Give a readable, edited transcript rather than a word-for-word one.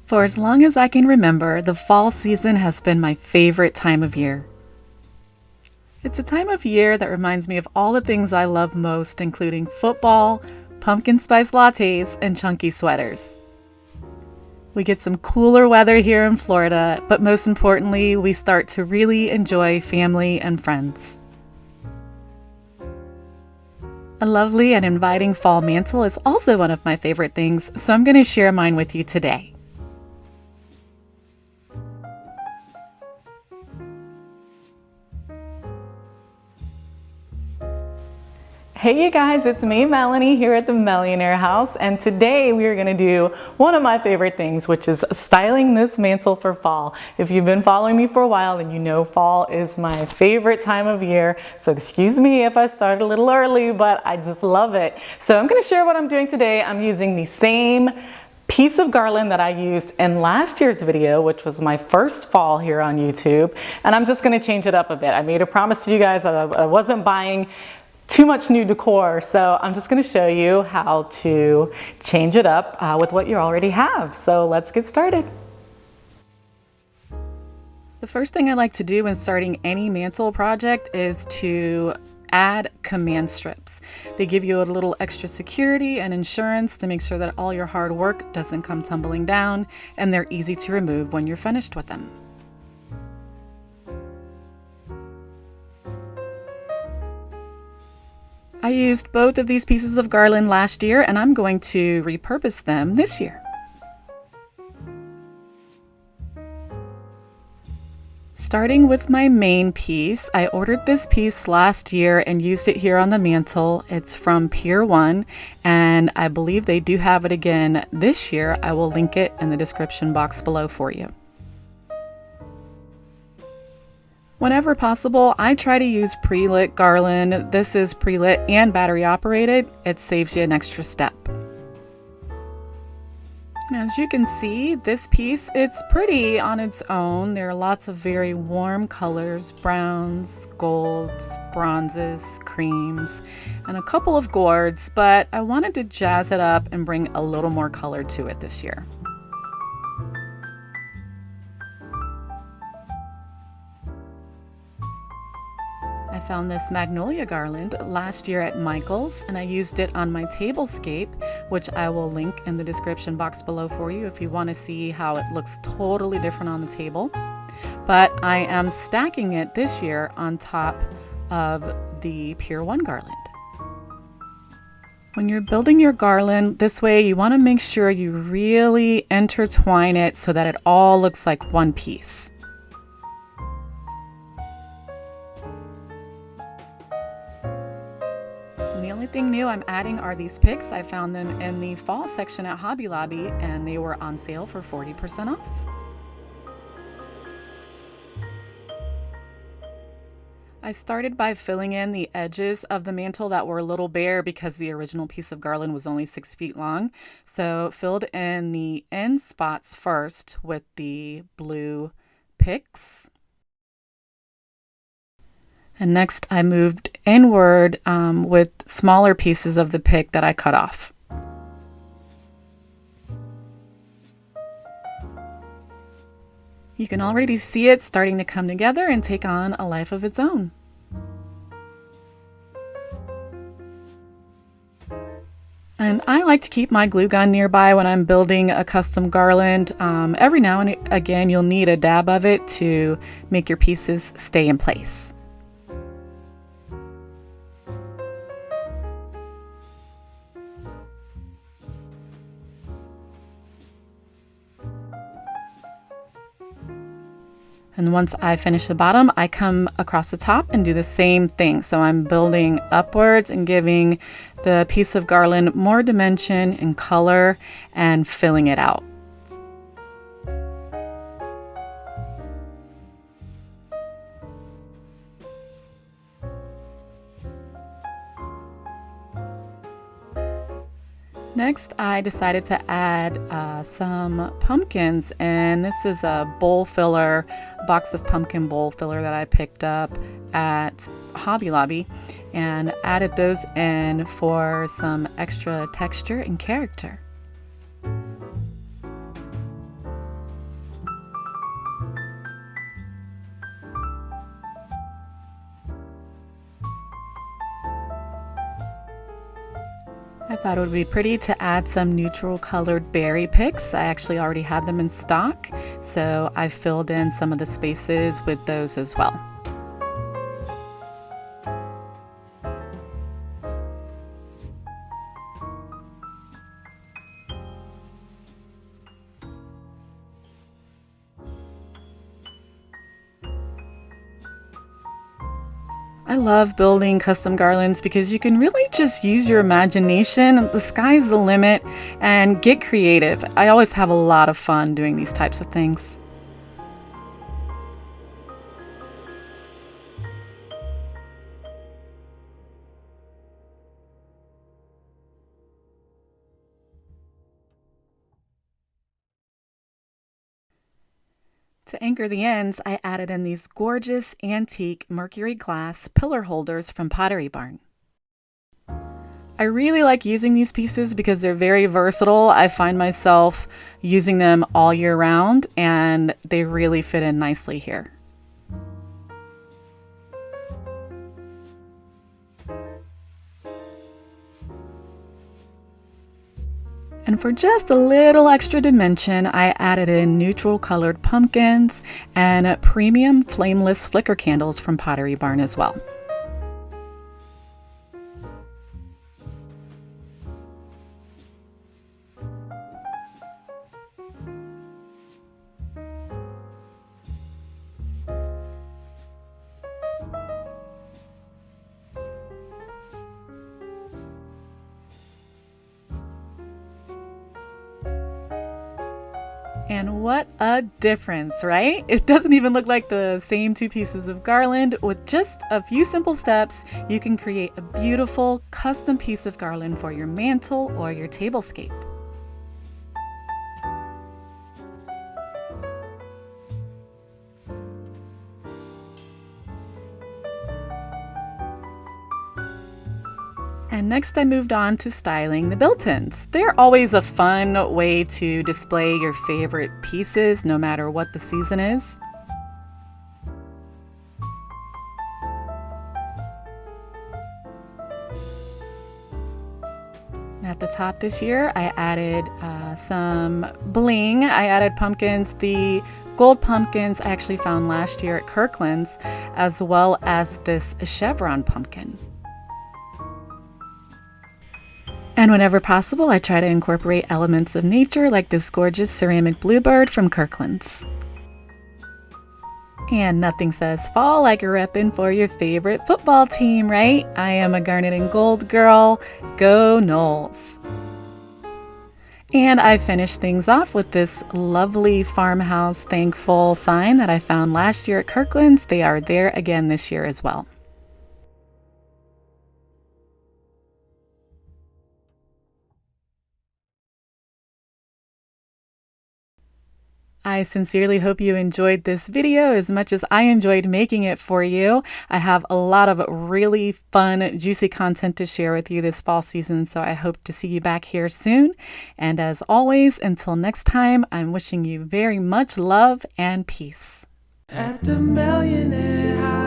For as long as I can remember, the fall season has been my favorite time of year. It's a time of year that reminds me of all the things I love most, including football, pumpkin spice lattes, and chunky sweaters. We get some cooler weather here in Florida, but most importantly, we start to really enjoy family and friends. A lovely and inviting fall mantle is also one of my favorite things, so I'm going to share mine with you today. Hey you guys, it's me, Melanie, here at the Millionaire House, and today we are going to do one of my favorite things, which is styling this mantle for fall. If you've been following me for a while, then you know fall is my favorite time of year, so excuse me if I start a little early, but I just love it. So I'm going to share what I'm doing today. I'm using the same piece of garland that I used in last year's video, which was my first fall here on YouTube, and I'm just going to change it up a bit. I made a promise to you guys that I wasn't buying too much new decor, so I'm just going to show you how to change it up with what you already have. So let's get started. The first thing I like to do when starting any mantle project is to add command strips. They give you a little extra security and insurance to make sure that all your hard work doesn't come tumbling down, and they're easy to remove when you're finished with them. I used both of these pieces of garland last year, and I'm going to repurpose them this year. Starting with my main piece, I ordered this piece last year and used it here on the mantle. It's from Pier 1, and I believe they do have it again this year. I will link it in the description box below for you. Whenever possible, I try to use pre-lit garland. This is pre-lit and battery operated. It saves you an extra step. As you can see, this piece, it's pretty on its own. There are lots of very warm colors, browns, golds, bronzes, creams, and a couple of gourds, but I wanted to jazz it up and bring a little more color to it this year. I found this magnolia garland last year at Michael's, and I used it on my tablescape, which I will link in the description box below for you if you want to see how it looks totally different on the table. But I am stacking it this year on top of the Pier 1 garland. When you're building your garland this way, you want to make sure you really intertwine it so that it all looks like one piece. The only thing new I'm adding are these picks. I found them in the fall section at Hobby Lobby, and they were on sale for 40% off. I started by filling in the edges of the mantle that were a little bare because the original piece of garland was only 6 feet long. So filled in the end spots first with the blue picks. And next I moved inward with smaller pieces of the pick that I cut off. You can already see it starting to come together and take on a life of its own. And I like to keep my glue gun nearby when I'm building a custom garland. Every now and again you'll need a dab of it to make your pieces stay in place. And once I finish the bottom, I come across the top and do the same thing. So I'm building upwards and giving the piece of garland more dimension and color and filling it out. Next, I decided to add some pumpkins, and this is a bowl filler, a box of pumpkin bowl filler that I picked up at Hobby Lobby, and added those in for some extra texture and character. I thought it would be pretty to add some neutral colored berry picks. I actually already had them in stock, so I filled in some of the spaces with those as well. I love building custom garlands because you can really just use your imagination. The sky's the limit and get creative. I always have a lot of fun doing these types of things. To anchor the ends, I added in these gorgeous antique mercury glass pillar holders from Pottery Barn. I really like using these pieces because they're very versatile. I find myself using them all year round, and they really fit in nicely here. And for just a little extra dimension, I added in neutral colored pumpkins and premium flameless flicker candles from Pottery Barn as well. And what a difference, right? It doesn't even look like the same two pieces of garland. With just a few simple steps, you can create a beautiful custom piece of garland for your mantle or your tablescape. And next I moved on to styling the built-ins. They're always a fun way to display your favorite pieces no matter what the season is. At the top this year, I added some bling. I added pumpkins. The gold pumpkins I actually found last year at Kirkland's, as well as this chevron pumpkin. And whenever possible, I try to incorporate elements of nature like this gorgeous ceramic bluebird from Kirkland's. And nothing says fall like a reppin' for your favorite football team, right? I am a garnet and gold girl. Go Noles! And I finished things off with this lovely farmhouse thankful sign that I found last year at Kirkland's. They are there again this year as well. I sincerely hope you enjoyed this video as much as I enjoyed making it for you. I have a lot of really fun, juicy content to share with you this fall season, so I hope to see you back here soon. And as always, until next time, I'm wishing you very much love and peace. At the Millionaire House.